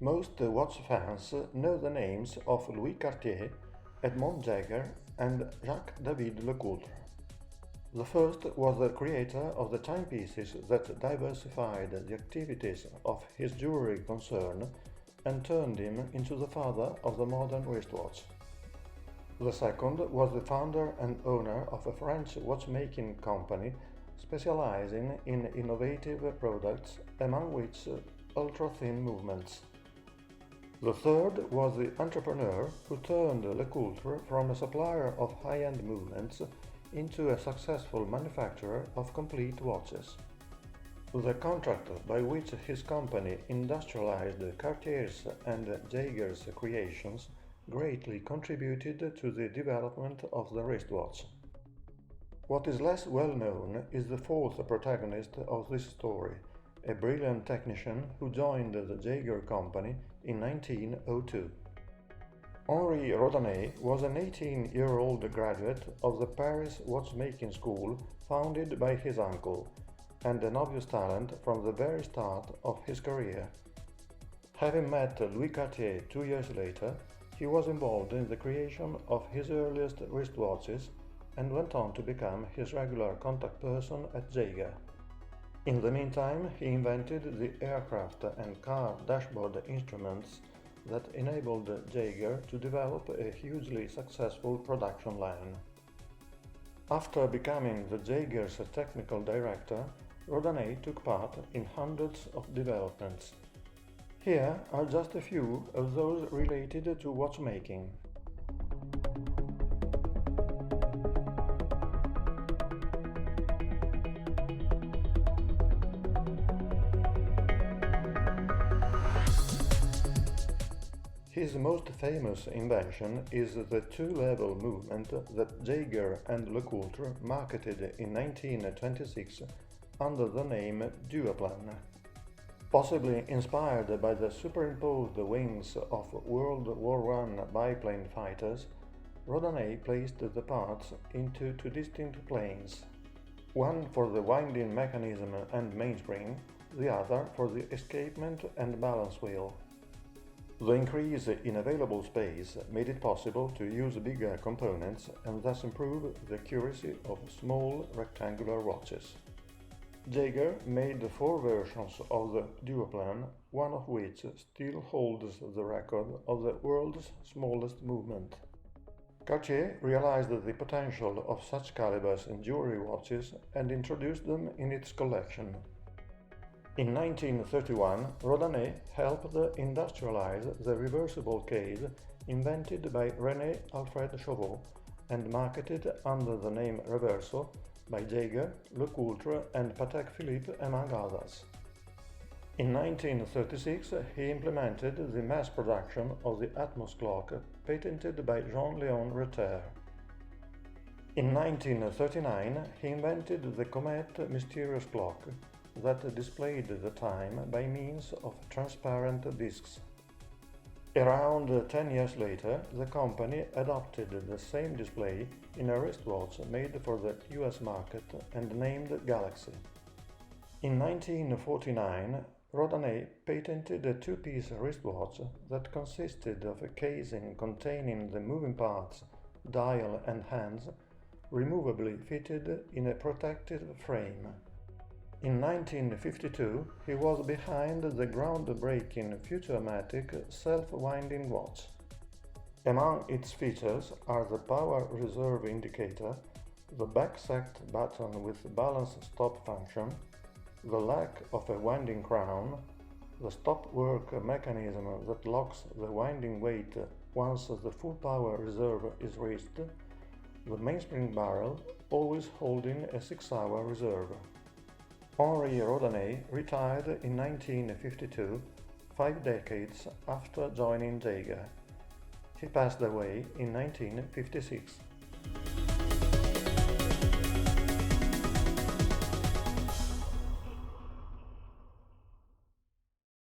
Most watch fans know the names of Louis Cartier, Edmond Jaeger and Jacques-David Lecoultre. The first was the creator of the timepieces that diversified the activities of his jewelry concern and turned him into the father of the modern wristwatch. The second was the founder and owner of a French watchmaking company specializing in innovative products, among which ultra-thin movements. The third was the entrepreneur who turned Lecoultre from a supplier of high-end movements into a successful manufacturer of complete watches. The contract by which his company industrialized Cartier's and Jaeger's creations greatly contributed to the development of the wristwatch. What is less well known is the fourth protagonist of this story, a brilliant technician who joined the Jaeger company in 1902. Henri Rodanet was an 18-year-old graduate of the Paris watchmaking school founded by his uncle, and an obvious talent from the very start of his career. Having met Louis Cartier 2 years later, he was involved in the creation of his earliest wristwatches and went on to become his regular contact person at Jaeger. In the meantime, he invented the aircraft and car dashboard instruments that enabled Jaeger to develop a hugely successful production line. After becoming the Jaeger's technical director, Rodanet took part in hundreds of developments. Here are just a few of those related to watchmaking. His most famous invention is the two-level movement that Jaeger and Lecoultre marketed in 1926 under the name Duoplan. Possibly inspired by the superimposed wings of World War I biplane fighters, Rodanet placed the parts into two distinct planes, one for the winding mechanism and mainspring, the other for the escapement and balance wheel. The increase in available space made it possible to use bigger components and thus improve the accuracy of small rectangular watches. Jaeger made 4 versions of the Duoplan, one of which still holds the record of the world's smallest movement. Cartier realized the potential of such calibers in jewelry watches and introduced them in its collection. In 1931, Rodanet helped industrialize the reversible case invented by René Alfred Chauveau and marketed under the name Reverso by Jaeger, Lecoultre and Patek Philippe, among others. In 1936, he implemented the mass production of the Atmos clock, patented by Jean-Léon Reuter. In 1939, he invented the Comet mysterious clock, that displayed the time by means of transparent discs. Around 10 years later, the company adopted the same display in a wristwatch made for the US market and named Galaxy. In 1949, Rodanet patented a two-piece wristwatch that consisted of a casing containing the moving parts, dial and hands, removably fitted in a protective frame. In 1952, he was behind the groundbreaking Futuramatic self-winding watch. Among its features are the power reserve indicator, the back-set button with balance stop function, the lack of a winding crown, the stop work mechanism that locks the winding weight once the full power reserve is reached, the mainspring barrel always holding a 6-hour reserve. Henri Rodanet retired in 1952, 5 decades after joining Jaeger. He passed away in 1956.